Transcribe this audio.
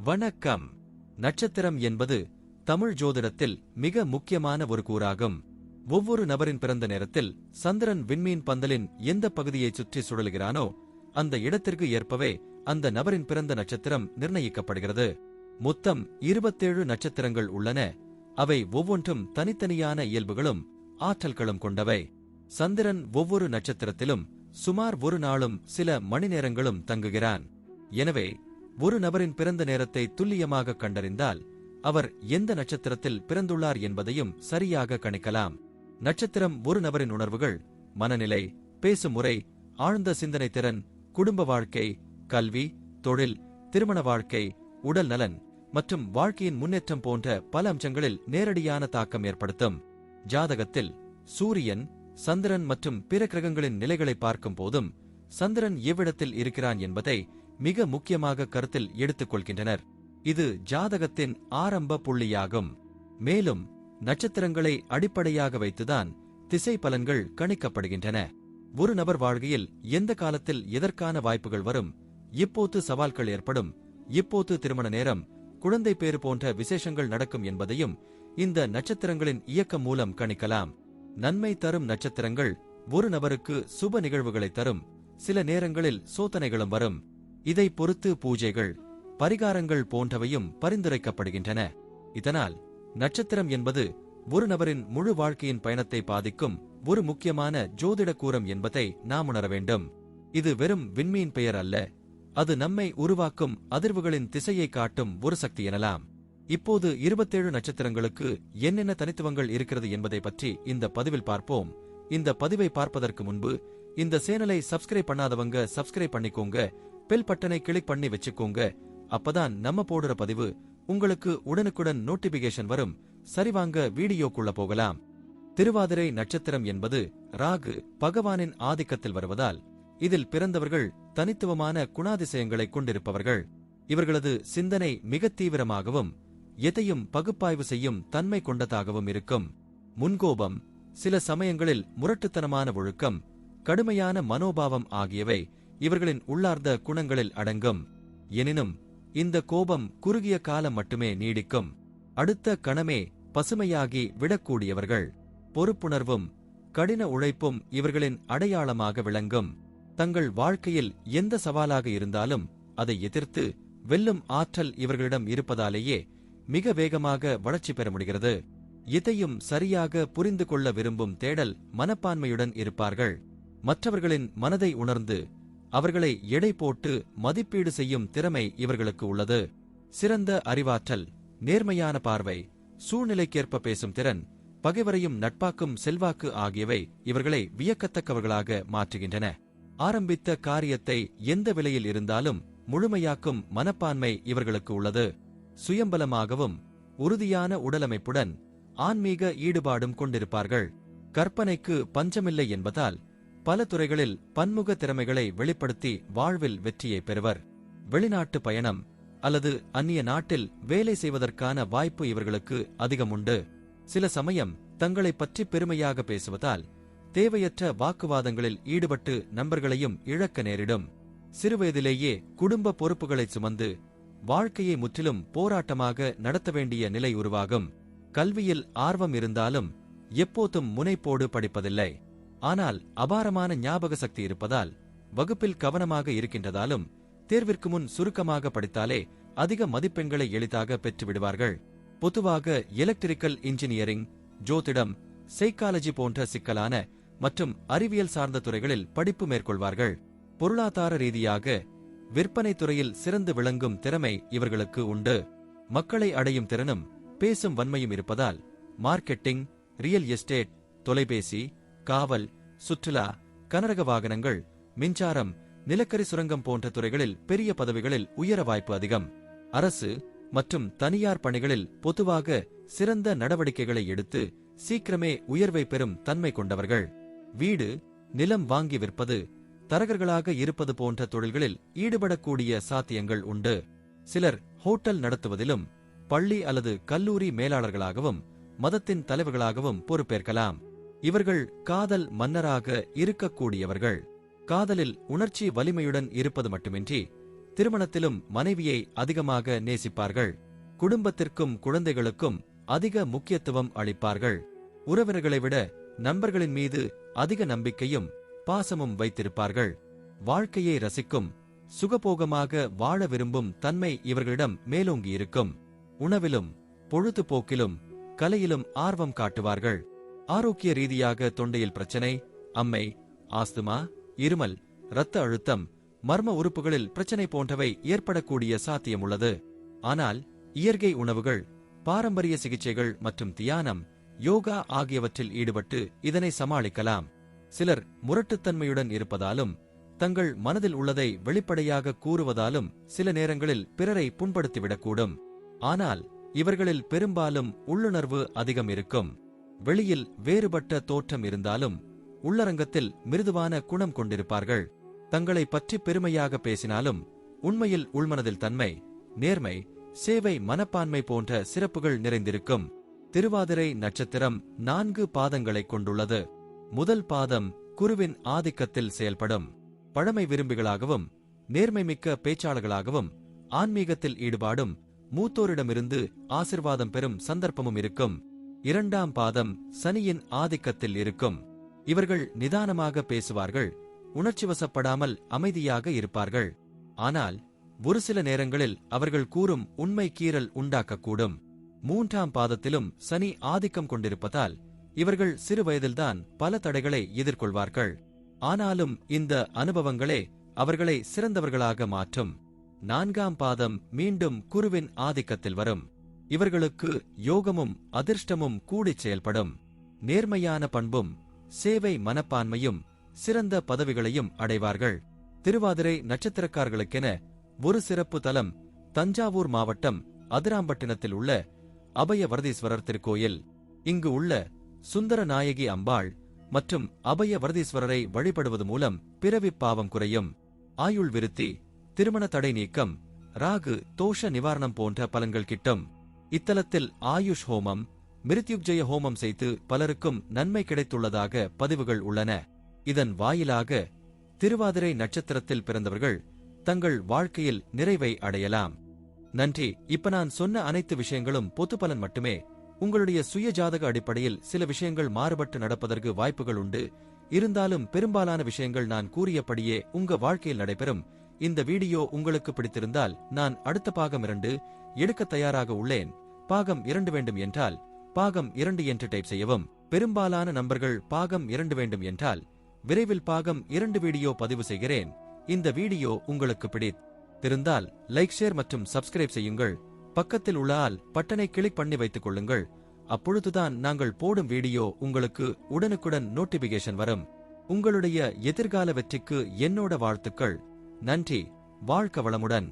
வணக்கம். நட்சத்திரம் என்பது தமிழ் ஜோதிடத்தில் மிக முக்கியமான ஒரு கூறாகும். ஒவ்வொரு நபரின் பிறந்த நேரத்தில் சந்திரன் விண்மீன் பந்தலின் எந்த பகுதியை சுற்றி சுழலுகிறானோ அந்த இடத்திற்கு ஏற்பவே அந்த நபரின் பிறந்த நட்சத்திரம் நிர்ணயிக்கப்படுகிறது. மொத்தம் 27 நட்சத்திரங்கள் உள்ளன. அவை ஒவ்வொன்றும் தனித்தனியான இயல்புகளும் ஆற்றல்களும் கொண்டவை. சந்திரன் ஒவ்வொரு நட்சத்திரத்திலும் சுமார் ஒரு நாளும் சில மணி நேரங்களும் தங்குகிறான். எனவே ஒரு நபரின் பிறந்த நேரத்தை துல்லியமாக கண்டறிந்தால் அவர் எந்த நட்சத்திரத்தில் பிறந்துள்ளார் என்பதையும் சரியாக கணிக்கலாம். நட்சத்திரம் ஒரு நபரின் உணர்வுகள், மனநிலை, பேசும் முறை, ஆழ்ந்த சிந்தனை திறன், குடும்ப வாழ்க்கை, கல்வி, தொழில், திருமண வாழ்க்கை, உடல் நலன் மற்றும் வாழ்க்கையின் முன்னேற்றம் போன்ற பல அம்சங்களில் நேரடியான தாக்கம் ஏற்படுத்தும். ஜாதகத்தில் சூரியன், சந்திரன் மற்றும் பிற கிரகங்களின் நிலைகளை பார்க்கும் போதும் சந்திரன் எவ்விடத்தில் இருக்கிறான் என்பதை மிக முக்கியமாக கருத்தில் எடுத்துக் கொள்கின்றனர். இது ஜாதகத்தின் ஆரம்ப புள்ளியாகும். மேலும் நட்சத்திரங்களை அடிப்படையாக வைத்துதான் திசை பலன்கள் கணிக்கப்படுகின்றன. ஒரு நபர் வாழ்க்கையில் எந்த காலத்தில் எதற்கான வாய்ப்புகள் வரும், எப்போது சவால்கள் ஏற்படும், எப்போது திருமண நேரம், குழந்தை பேறு போன்ற விசேஷங்கள் நடக்கும் என்பதையும் இந்த நட்சத்திரங்களின் இயக்கம் மூலம் கணிக்கலாம். நன்மை தரும் நட்சத்திரங்கள் ஒரு நபருக்கு சுப நிகழ்வுகளை தரும். சில நேரங்களில் சோதனைகளும் வரும். இதை பொறுத்து பூஜைகள், பரிகாரங்கள் போன்றவையும் பரிந்துரைக்கப்படுகின்றன. இதனால் நட்சத்திரம் என்பது ஒரு நபரின் முழு வாழ்க்கையின் பயணத்தை பாதிக்கும் ஒரு முக்கியமான ஜோதிட கூறம் என்பதை நாம் உணர வேண்டும். இது வெறும் விண்மீன் பெயர் அல்ல, அது நம்மை உருவாக்கும் அதிர்வுகளின் திசையை காட்டும் ஒரு சக்தி எனலாம். இப்போது 27 நட்சத்திரங்களுக்கு என்னென்ன தனித்துவங்கள் இருக்கிறது என்பதை பற்றி இந்த பதிவில் பார்ப்போம். இந்த பதிவை பார்ப்பதற்கு முன்பு இந்த சேனலை சப்ஸ்கிரைப் பண்ணாதவங்க சப்ஸ்கிரைப் பண்ணிக்கோங்க, பெல் பட்டனை கிளிக் பண்ணி வச்சுக்கோங்க. அப்பதான் நம்ம போடுற பதிவு உங்களுக்கு உடனுக்குடன் நோட்டிபிகேஷன் வரும். சரிவாங்க வீடியோக்குள்ள போகலாம். திருவாதிரை நட்சத்திரம் என்பது ராகு பகவானின் ஆதிக்கத்தில் வருவதால் இதில் பிறந்தவர்கள் தனித்துவமான குணாதிசயங்களை கொண்டிருப்பவர்கள். இவர்களது சிந்தனை மிக தீவிரமாகவும் எதையும் பகுப்பாய்வு செய்யும் தன்மை கொண்டதாகவும் இருக்கும். முன்கோபம், சில சமயங்களில் முரட்டுத்தனமான ஒழுக்கம், கடுமையான மனோபாவம் ஆகியவை இவர்களின் உள்ளார்ந்த குணங்களில் அடங்கும். எனினும் இந்த கோபம் குறுகிய காலம் மட்டுமே நீடிக்கும். அடுத்த கணமே பசுமையாகி விடக்கூடியவர்கள். பொறுப்புணர்வும் கடின உழைப்பும் இவர்களின் அடையாளமாக விளங்கும். தங்கள் வாழ்க்கையில் எந்த சவாலாக இருந்தாலும் அதை எதிர்த்து வெல்லும் ஆற்றல் இவர்களிடம் இருப்பதாலேயே மிக வேகமாக வளர்ச்சி பெற முடிகிறது. இதையும் சரியாக புரிந்து கொள்ள விரும்பும் தேடல் மனப்பான்மையுடன் இருப்பார்கள். மற்றவர்களின் மனதை உணர்ந்து அவர்களை எடை போட்டு மதிப்பீடு செய்யும் திறமை இவர்களுக்கு உள்ளது. சிறந்த அறிவாற்றல், நேர்மையான பார்வை, சூழ்நிலைக்கேற்ப பேசும் திறன், பகைவரையும் நட்பாக்கும் செல்வாக்கு ஆகியவை இவர்களை வியக்கத்தக்கவர்களாக மாற்றுகின்றன. ஆரம்பித்த காரியத்தை எந்த விலையில் இருந்தாலும் முழுமையாக்கும் மனப்பான்மை இவர்களுக்கு உள்ளது. சுயம்பலமாகவும் உறுதியான உடலமைப்புடன் ஆன்மீக ஈடுபாடும் கொண்டிருப்பார்கள். கற்பனைக்கு பஞ்சமில்லை என்பதால் பல துறைகளில் பன்முக திறமைகளை வெளிப்படுத்தி வாழ்வில் வெற்றியை பெறுவர். வெளிநாட்டு பயணம் அல்லது அந்நிய நாட்டில் வேலை செய்வதற்கான வாய்ப்பு இவர்களுக்கு அதிகம் உண்டு. சில சமயம் தங்களை பற்றி பெருமையாக பேசுவதால் தேவையற்ற வாக்குவாதங்களில் ஈடுபட்டு நண்பர்களையும் இழக்க நேரிடும். சிறுவயதிலேயே குடும்ப பொறுப்புகளை சுமந்து வாழ்க்கையை முற்றிலும் போராட்டமாக நடத்த வேண்டிய நிலை உருவாகும். கல்வியில் ஆர்வம் இருந்தாலும் எப்போதும் முனைப்போடு படிப்பதில்லை. ஆனால் அபாரமான ஞாபக சக்தி இருப்பதால் வகுப்பில் கவனமாக இருக்கின்றதாலும் தேர்விற்கு முன் சுருக்கமாக படித்தாலே அதிக மதிப்பெண்களை எளிதாக பெற்று விடுவார்கள். பொதுவாக எலக்ட்ரிக்கல் இன்ஜினியரிங், ஜோதிடம், சைக்காலஜி போன்ற சிக்கலான மற்றும் அறிவியல் சார்ந்த துறைகளில் படிப்பு மேற்கொள்வார்கள். பொருளாதார ரீதியாக விற்பனை துறையில் சிறந்து விளங்கும் திறமை இவர்களுக்கு உண்டு. மக்களை அடையும் திறனும் பேசும் வன்மையும் இருப்பதால் மார்க்கெட்டிங், ரியல் எஸ்டேட், தொலைபேசி, காவல், சுற்றுலா, கனரக வாகனங்கள், மின்சாரம், நிலக்கரி சுரங்கம் போன்ற துறைகளில் பெரிய பதவிகளில் உயர வாய்ப்பு அதிகம். அரசு மற்றும் தனியார் பணிகளில் பொதுவாக சிறந்த நடவடிக்கைகளை எடுத்து சீக்கிரமே உயர்வை பெறும் தன்மை கொண்டவர்கள். வீடு, நிலம் வாங்கி விற்பது, தரகர்களாக இருப்பது போன்ற தொழில்களில் ஈடுபடக்கூடிய சாத்தியங்கள் உண்டு. சிலர் ஹோட்டல் நடத்துவதிலும் பள்ளி அல்லது கல்லூரி மேலாளர்களாகவும் மதத்தின் தலைவர்களாகவும் பொறுப்பேற்கலாம். இவர்கள் காதல் மன்னராக இருக்கக்கூடியவர்கள். காதலில் உணர்ச்சி வலிமையுடன் இருப்பது மட்டுமின்றி திருமணத்திலும் மனைவியை அதிகமாக நேசிப்பார்கள். குடும்பத்திற்கும் குழந்தைகளுக்கும் அதிக முக்கியத்துவம் அளிப்பார்கள். உறவினர்களை விட நண்பர்களின் மீது அதிக நம்பிக்கையும் பாசமும் வைத்திருப்பார்கள். வாழ்க்கையை ரசிக்கும், சுகபோகமாக வாழ விரும்பும் தன்மை இவர்களிடம் மேலோங்கியிருக்கும். உணவிலும் பொழுதுபோக்கிலும் கலையிலும் ஆர்வம் காட்டுவார்கள். ஆரோக்கிய ரீதியாக தொண்டையில் பிரச்சனை, அம்மை, ஆஸ்துமா, இருமல், இரத்த அழுத்தம், மர்ம உறுப்புகளில் பிரச்சனை போன்றவை ஏற்படக்கூடிய சாத்தியமுள்ளது. ஆனால் இயற்கை உணவுகள், பாரம்பரிய சிகிச்சைகள் மற்றும் தியானம், யோகா ஆகியவற்றில் ஈடுபட்டு இதனை சமாளிக்கலாம். சிலர் முரட்டுத்தன்மையுடன் இருப்பதாலும் தங்கள் மனதில் உள்ளதை வெளிப்படையாக கூறுவதாலும் சில நேரங்களில் பிறரை புண்படுத்திவிடக்கூடும். ஆனால் இவர்களில் பெரும்பாலும் உள்ளுணர்வு அதிகம் இருக்கும். வெளியில் வேறுபட்ட தோற்றம் இருந்தாலும் உள்ளரங்கத்தில் மிருதுவான குணம் கொண்டிருப்பார்கள். தங்களை பற்றி பெருமையாக பேசினாலும் உண்மையில் உள்மனதில் தன்மை, நேர்மை, சேவை மனப்பான்மை போன்ற சிறப்புகள் நிறைந்திருக்கும். திருவாதிரை நட்சத்திரம் 4 பாதங்களைக் கொண்டுள்ளது. முதல் பாதம் குருவின் ஆதிக்கத்தில் செயல்படும். பழமை விரும்பிகளாகவும் நேர்மைமிக்க பேச்சாளர்களாகவும் ஆன்மீகத்தில் ஈடுபாடும் மூத்தோரிடமிருந்து ஆசிர்வாதம் பெறும் சந்தர்ப்பமும் இருக்கும். இரண்டாம் பாதம் சனியின் ஆதிக்கத்தில் இருக்கும். இவர்கள் நிதானமாக பேசுவார்கள், உணர்ச்சிவசப்படாமல் அமைதியாக இருப்பார்கள். ஆனால் ஒரு சில நேரங்களில் அவர்கள் கூறும் உண்மை கீறல் உண்டாக்கக்கூடும். மூன்றாம் பாதத்திலும் சனி ஆதிக்கம் கொண்டிருப்பதால் இவர்கள் சிறு வயதில்தான் பல தடைகளை எதிர்கொள்வார்கள். ஆனாலும் இந்த அனுபவங்களே அவர்களை சிறந்தவர்களாக மாற்றும். நான்காம் பாதம் மீண்டும் குருவின் ஆதிக்கத்தில் வரும். இவர்களுக்கு யோகமும் அதிர்ஷ்டமும் கூடிச் செயல்படும். நேர்மையான பண்பும் சேவை மனப்பான்மையும் சிறந்த பதவிகளையும் அடைவார்கள். திருவாதிரை நட்சத்திரக்காரர்களுக்கென ஒரு சிறப்பு தலம் தஞ்சாவூர் மாவட்டம் அதிராம்பட்டினத்தில் உள்ள அபயவரதீஸ்வரர் திருக்கோயில். இங்கு உள்ள சுந்தர நாயகி அம்பாள் மற்றும் அபயவரதீஸ்வரரை வழிபடுவது மூலம் பிறவிப் பாவம் குறையும், ஆயுள் விருத்தி, திருமண தடை நீக்கம், ராகு தோஷ நிவாரணம் போன்ற பலன்கள் கிட்டும். இத்தலத்தில் ஆயுஷ் ஹோமம், மிருத்யுஜய ஹோமம் செய்து பலருக்கும் நன்மை கிடைத்துள்ளதாக பதிவுகள் உள்ளன. இதன் வாயிலாக திருவாதிரை நட்சத்திரத்தில் பிறந்தவர்கள் தங்கள் வாழ்க்கையில் நிறைவை அடையலாம். நன்றி. இப்ப நான் சொன்ன அனைத்து விஷயங்களும் பொது பலன் மட்டுமே. உங்களுடைய சுய ஜாதக அடிப்படையில் சில விஷயங்கள் மாறுபட்டு நடப்பதற்கு வாய்ப்புகள் உண்டு. இருந்தாலும் பெரும்பாலான விஷயங்கள் நான் கூறியபடியே உங்க வாழ்க்கையில் நடைபெறும். இந்த வீடியோ உங்களுக்கு பிடித்திருந்தால் நான் அடுத்த பாகம் 2 எடுக்க தயாராக உள்ளேன். பாகம் 2 வேண்டும் என்றால் பாகம் 2 என்று டைப் செய்யவும். பெரும்பாலான நண்பர்கள் பாகம் 2 வேண்டும் என்றால் விரைவில் பாகம் 2 வீடியோ பதிவு செய்கிறேன். இந்த வீடியோ உங்களுக்கு பிடித்திருந்தால் லைக், ஷேர் மற்றும் சப்ஸ்கிரைப் செய்யுங்கள். பக்கத்தில் உள்ள ஆல் பட்டனை கிளிக் பண்ணி வைத்துக் கொள்ளுங்கள். அப்பொழுதுதான் நாங்கள் போடும் வீடியோ உங்களுக்கு உடனுக்குடன் நோட்டிபிகேஷன் வரும். உங்களுடைய எதிர்கால வெற்றிக்கு என்னோட வாழ்த்துக்கள். நன்றி. வாழ்க வளமுடன்.